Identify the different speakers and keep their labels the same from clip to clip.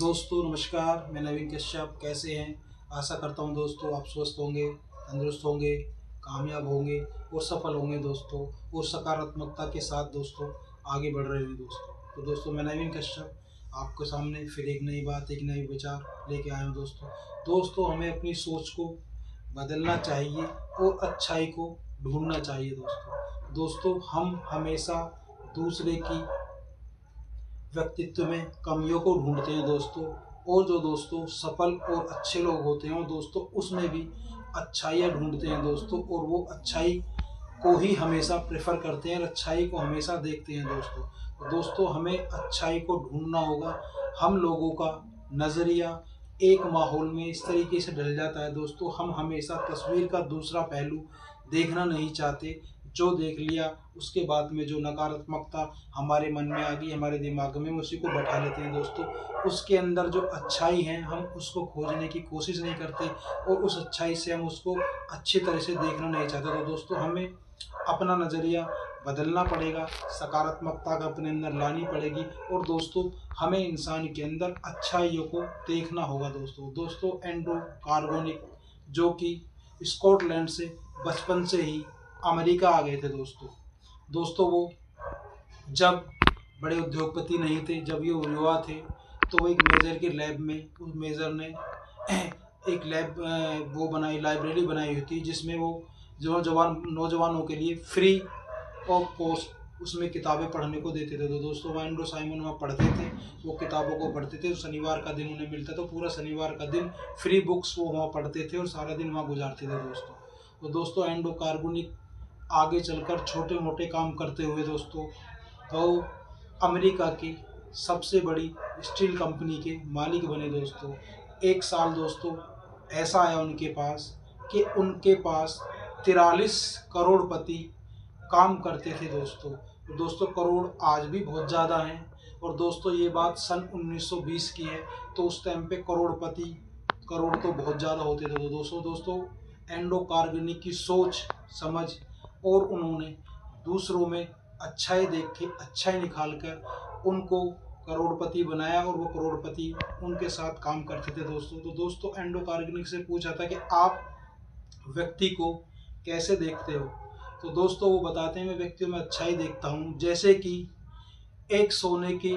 Speaker 1: दोस्तों नमस्कार, मैं नवीन कश्यप। कैसे हैं? आशा करता हूं दोस्तों आप स्वस्थ होंगे, तंदुरुस्त होंगे, कामयाब होंगे और सफल होंगे दोस्तों, और सकारात्मकता के साथ दोस्तों आगे बढ़ रहे हैं दोस्तों। तो दोस्तों मैं नवीन कश्यप आपके सामने फिर एक नई बात, एक नई विचार लेके आया हूँ दोस्तों हमें अपनी सोच को बदलना चाहिए और अच्छाई को ढूंढना चाहिए दोस्तों हम हमेशा दूसरे की व्यक्तित्व में कमियों को ढूंढते हैं दोस्तों, और जो दोस्तों सफल और अच्छे लोग होते हैं दोस्तों उसमें भी अच्छाइयाँ ढूंढते हैं दोस्तों, और वो अच्छाई को ही हमेशा प्रेफर करते हैं, अच्छाई को हमेशा देखते हैं दोस्तों। तो दोस्तों हमें अच्छाई को ढूंढना होगा। हम लोगों का नज़रिया एक माहौल में इस तरीके से ढल जाता है दोस्तों, हम हमेशा तस्वीर का दूसरा पहलू देखना नहीं चाहते। जो देख लिया उसके बाद में जो नकारात्मकता हमारे मन में आ गई, हमारे दिमाग में, उसी को बैठा लेते हैं दोस्तों। उसके अंदर जो अच्छाई है हम उसको खोजने की कोशिश नहीं करते, और उस अच्छाई से हम उसको अच्छी तरह से देखना नहीं चाहते। तो दोस्तों हमें अपना नज़रिया बदलना पड़ेगा, सकारात्मकता का अपने अंदर लानी पड़ेगी, और दोस्तों हमें इंसान के अंदर अच्छाइयों को देखना होगा दोस्तों एंड्रू कार्गोनिक, जो कि स्कॉटलैंड से बचपन से ही अमेरिका आ गए थे दोस्तों वो जब बड़े उद्योगपति नहीं थे, जब ये युवा थे, तो वो एक मेजर के लैब में, उस मेजर ने एक लैब वो बनाई, लाइब्रेरी बनाई हुई थी, जिसमें वो जो नौजवानों के लिए फ्री ऑफ कॉस्ट उसमें किताबें पढ़ने को देते थे। तो दोस्तों वो एंड्रो साइमन वहाँ पढ़ते थे, वो किताबों को पढ़ते थे। शनिवार का दिन उन्हें मिलता, तो पूरा शनिवार का दिन फ्री बुक्स वो वहाँ पढ़ते थे और सारा दिन वहाँ गुजारते थे दोस्तों। तो दोस्तों एंड्रो कार्गोनिक आगे चलकर छोटे मोटे काम करते हुए दोस्तों वो अमेरिका की सबसे बड़ी स्टील कंपनी के मालिक बने दोस्तों। एक साल दोस्तों ऐसा आया उनके पास कि उनके पास 43 करोड़पति काम करते थे दोस्तों करोड़ आज भी बहुत ज़्यादा हैं, और दोस्तों ये बात सन 1920 की है। तो उस टाइम पे करोड़ तो बहुत ज़्यादा होते थे। तो दोस्तों एंडो कार्गनिक की सोच समझ, और उन्होंने दूसरों में अच्छाई देख के अच्छाई निकाल कर उनको करोड़पति बनाया, और वो करोड़पति उनके साथ काम करते थे तो दोस्तों एंडो कार्गनिक से पूछा था कि आप व्यक्ति को कैसे देखते हो? तो दोस्तों वो बताते हैं, मैं व्यक्तियों में अच्छाई देखता हूँ, जैसे कि एक सोने की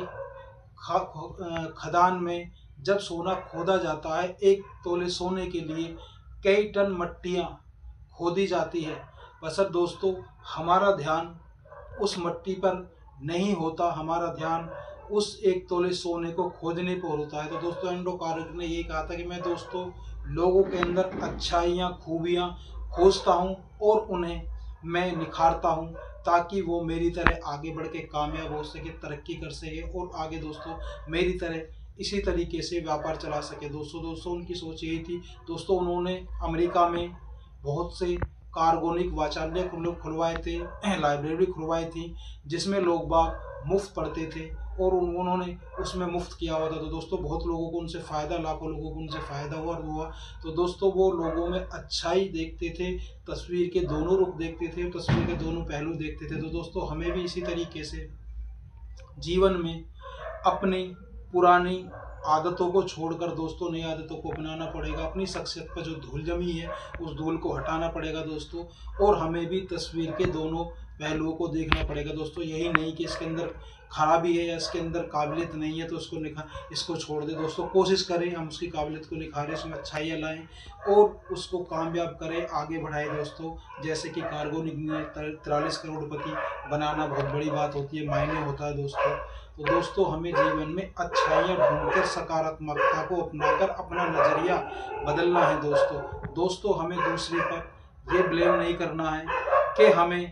Speaker 1: खदान में जब सोना खोदा जाता है, एक तोले सोने के लिए कई टन मट्टियाँ खोदी जाती है, बशर्ते दोस्तों हमारा ध्यान उस मट्टी पर नहीं होता, हमारा ध्यान उस एक तोले सोने को खोजने पर होता है। तो दोस्तों एंड्रो कार्गनिक ने ये कहा था कि मैं दोस्तों लोगों के अंदर अच्छाइयाँ खूबियाँ खोजता हूँ और उन्हें मैं निखारता हूँ, ताकि वो मेरी तरह आगे बढ़ के कामयाब हो सके, तरक्की कर सके, और आगे दोस्तों मेरी तरह इसी तरीके से व्यापार चला सके दोस्तों उनकी सोच यही थी दोस्तों। उन्होंने अमेरिका में बहुत से कार्गोनिक वाचालय खुलवाए थे, लाइब्रेरी खुलवाई थी, जिसमें लोग बाग मुफ्त पढ़ते थे, और उन्होंने उसमें मुफ्त किया हुआ था। तो दोस्तों बहुत लोगों को उनसे फ़ायदा, लाखों लोगों को उनसे फ़ायदा हुआ। तो दोस्तों वो लोगों में अच्छाई देखते थे, तस्वीर के दोनों रुख देखते थे, तस्वीर के दोनों पहलू देखते थे। तो दोस्तों हमें भी इसी तरीके से जीवन में अपनी पुरानी आदतों को छोड़कर दोस्तों नई आदतों को अपनाना पड़ेगा। अपनी शख्सियत पर जो धूल जमी है उस धूल को हटाना पड़ेगा दोस्तों, और हमें भी तस्वीर के दोनों पहलुओं को देखना पड़ेगा दोस्तों। यही नहीं कि इसके अंदर खराबी है या इसके अंदर काबिलियत नहीं है तो इसको छोड़ दे दोस्तों। कोशिश करें हम उसकी काबिलियत को निखारें, उसमें अच्छाइयाँ लाएँ और उसको कामयाब करें, आगे बढ़ाएं दोस्तों। जैसे कि कार्गोनिक ने 43 करोड़पति बनाना बहुत बड़ी बात होती है, मायने होता है दोस्तों। तो दोस्तों हमें जीवन में अच्छाइयाँ ढूंढकर सकारात्मकता को अपनाकर अपना नज़रिया बदलना है दोस्तों हमें दूसरे पर ये ब्लेम नहीं करना है कि हमें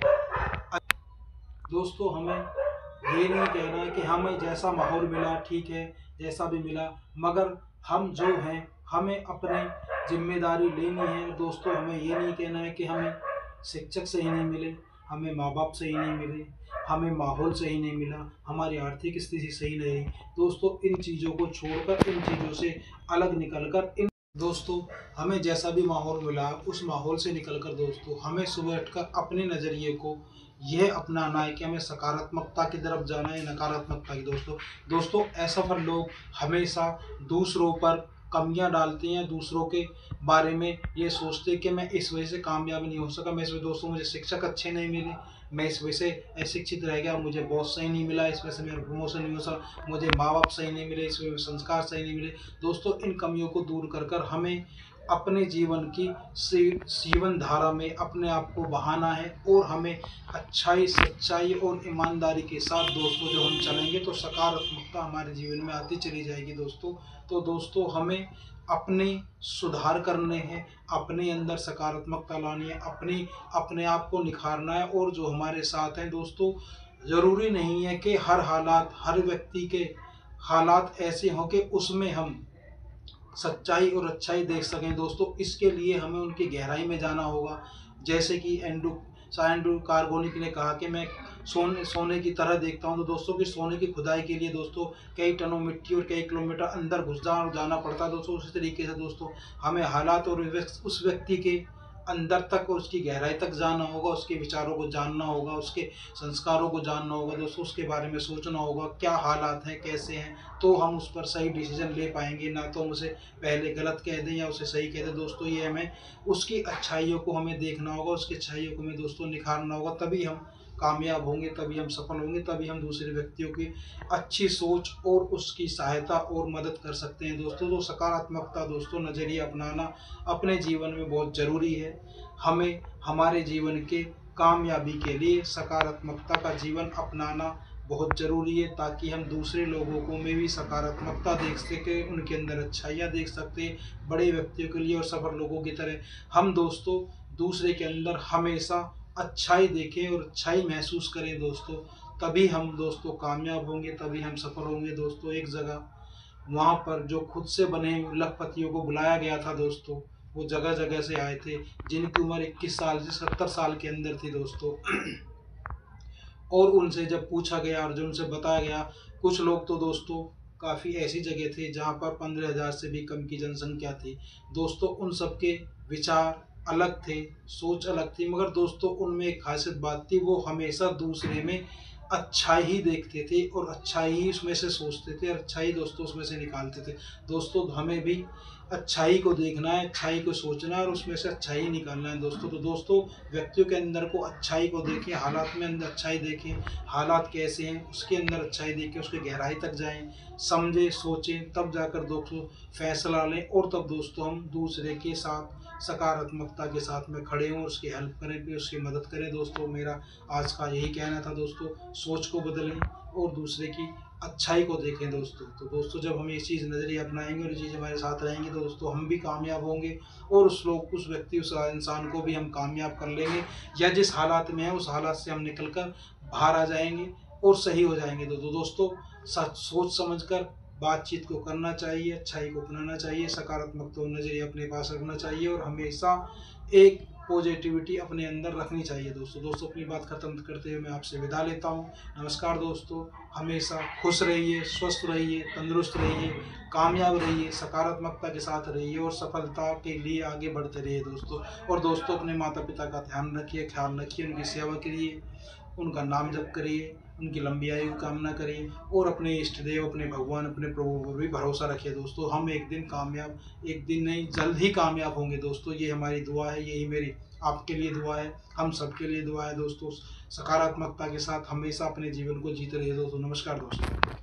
Speaker 1: ये नहीं कहना है कि हमें जैसा माहौल मिला ठीक है, जैसा भी मिला, मगर हम जो हैं हमें अपनी जिम्मेदारी लेनी है दोस्तों। हमें ये नहीं कहना है कि हमें शिक्षक सही नहीं मिले, हमें माँ बाप सही नहीं मिले, हमें माहौल सही नहीं मिला, हमारी आर्थिक स्थिति सही नहीं रही दोस्तों। इन चीज़ों को छोड़कर, इन चीज़ों से अलग निकलकर दोस्तों हमें जैसा भी माहौल मिला उस माहौल से निकलकर दोस्तों हमें सुबह उठकर अपने नज़रिए को यह अपनाना है कि हमें सकारात्मकता की तरफ जाना है, नकारात्मकता की। दोस्तों असफल लोग हमेशा दूसरों पर कमियां डालते हैं, दूसरों के बारे में ये सोचते हैं कि मैं इस वजह से कामयाब नहीं हो सका, मैं इस वजह दोस्तों मुझे शिक्षक अच्छे नहीं मिले, मैं इस वजह से अशिक्षित रह गया, मुझे बॉस सही नहीं मिला, इस वजह से मेरा प्रमोशन नहीं हो सका, मुझे माँ बाप सही नहीं मिले, इस वजह से संस्कार सही नहीं मिले। दोस्तों इन कमियों को दूर कर कर हमें अपने जीवन की जीवन धारा में अपने आप को बहाना है, और हमें अच्छाई, सच्चाई और ईमानदारी के साथ दोस्तों जब हम चलेंगे तो सकारात्मकता हमारे जीवन में आती चली जाएगी दोस्तों। तो दोस्तों हमें अपने सुधार करने हैं, अपने अंदर सकारात्मकता लानी है, अपने आप को निखारना है। और जो हमारे साथ हैं दोस्तों, ज़रूरी नहीं है कि हर हालात, हर व्यक्ति के हालात ऐसे हों कि उसमें हम सच्चाई और अच्छाई देख सकें दोस्तों। इसके लिए हमें उनकी गहराई में जाना होगा। जैसे कि एंड्रू कार्गोनिक ने कहा कि मैं सोने की तरह देखता हूं। तो दोस्तों कि सोने की खुदाई के लिए दोस्तों कई टनों मिट्टी और कई किलोमीटर अंदर घुस जाना पड़ता है दोस्तों। उसी तरीके से दोस्तों हमें हालात और उस व्यक्ति के अंदर तक और उसकी गहराई तक जाना होगा, उसके विचारों को जानना होगा, उसके संस्कारों को जानना होगा दोस्तों, उसके बारे में सोचना होगा क्या हालात हैं, कैसे हैं, तो हम उस पर सही डिसीजन ले पाएंगे। ना तो हम उसे पहले गलत कह दें या उसे सही कह दें दोस्तों। ये हमें उसकी अच्छाइयों को हमें देखना होगा, उसकी अच्छाइयों को हमें दोस्तों निखारना होगा, तभी हम कामयाब होंगे, तभी हम सफल होंगे, तभी हम दूसरे व्यक्तियों की अच्छी सोच और उसकी सहायता और मदद कर सकते हैं दोस्तों। तो सकारात्मकता दोस्तों नज़रिया अपनाना अपने जीवन में बहुत ज़रूरी है। हमें हमारे जीवन के कामयाबी के लिए सकारात्मकता का जीवन अपनाना बहुत ज़रूरी है, ताकि हम दूसरे लोगों को में भी सकारात्मकता देख सकें, उनके अंदर अच्छाइयाँ देख सकते हैं। बड़े व्यक्तियों के लिए और सफल लोगों की तरह हम दोस्तों दूसरे के अंदर हमेशा अच्छाई देखें और अच्छाई महसूस करें दोस्तों। तभी हम दोस्तों कामयाब होंगे, तभी हम सफल होंगे दोस्तों। एक जगह वहाँ पर जो खुद से बने लखपतियों को बुलाया गया था दोस्तों, वो जगह जगह से आए थे, जिनकी उम्र 21 साल से 70 साल के अंदर थी दोस्तों। और उनसे जब पूछा गया और जो उनसे बताया गया, कुछ लोग तो दोस्तों काफ़ी ऐसी जगह थे जहाँ पर 15,000 से भी कम की जनसंख्या थी दोस्तों। उन सबके विचार अलग थे, सोच अलग थी, मगर दोस्तों उनमें एक खासियत बात थी, वो हमेशा दूसरे में अच्छा ही देखते थे और अच्छा ही उसमें से सोचते थे और अच्छा ही दोस्तों उसमें से निकालते थे दोस्तों। हमें भी अच्छाई को देखना है, अच्छाई को सोचना है और उसमें से अच्छाई निकालना है दोस्तों। तो दोस्तों व्यक्तियों के अंदर को अच्छाई को देखें, हालात में अंदर अच्छाई देखें, हालात कैसे हैं उसके अंदर अच्छाई देखें, उसके गहराई तक जाएं, समझें, सोचें, तब जाकर दोस्तों फैसला लें, और तब दोस्तों हम दूसरे के साथ सकारात्मकता के साथ में खड़े हों, उसकी हेल्प करें, भी उसकी मदद करें दोस्तों। मेरा आज का यही कहना था दोस्तों, सोच को बदलें और दूसरे की अच्छाई को देखें दोस्तों। तो दोस्तों जब हम ये चीज़ नज़रिया अपनाएंगे और ये चीज़ हमारे साथ रहेंगी तो दोस्तों हम भी कामयाब होंगे, और उस व्यक्ति, उस इंसान को भी हम कामयाब कर लेंगे, या जिस हालात में है उस हालात से हम निकल कर बाहर आ जाएंगे और सही हो जाएंगे। दोस्तों सोच समझ कर बातचीत को करना चाहिए, अच्छाई को अपनाना चाहिए, सकारात्मक तो नज़रिया अपने पास रखना चाहिए, और हमेशा एक पॉजिटिविटी अपने अंदर रखनी चाहिए दोस्तों। अपनी बात खत्म करते हुए मैं आपसे विदा लेता हूँ। नमस्कार दोस्तों, हमेशा खुश रहिए, स्वस्थ रहिए, तंदुरुस्त रहिए, कामयाब रहिए, सकारात्मकता के साथ रहिए और सफलता के लिए आगे बढ़ते रहिए दोस्तों। और दोस्तों अपने माता पिता का ध्यान रखिए, ख्याल रखिए, उनकी सेवा करिए, उनका नाम जप करिए, उनकी लंबी आयु की कामना करिए, और अपने इष्ट देव, अपने भगवान, अपने प्रभु पर भी भरोसा रखिए दोस्तों। हम एक दिन कामयाब, एक दिन नहीं जल्द ही कामयाब होंगे दोस्तों। ये हमारी दुआ है, यही मेरी आपके लिए दुआ है, हम सबके लिए दुआ है दोस्तों। सकारात्मकता के साथ हमेशा अपने जीवन को जीते रहिए दोस्तों। नमस्कार दोस्तों।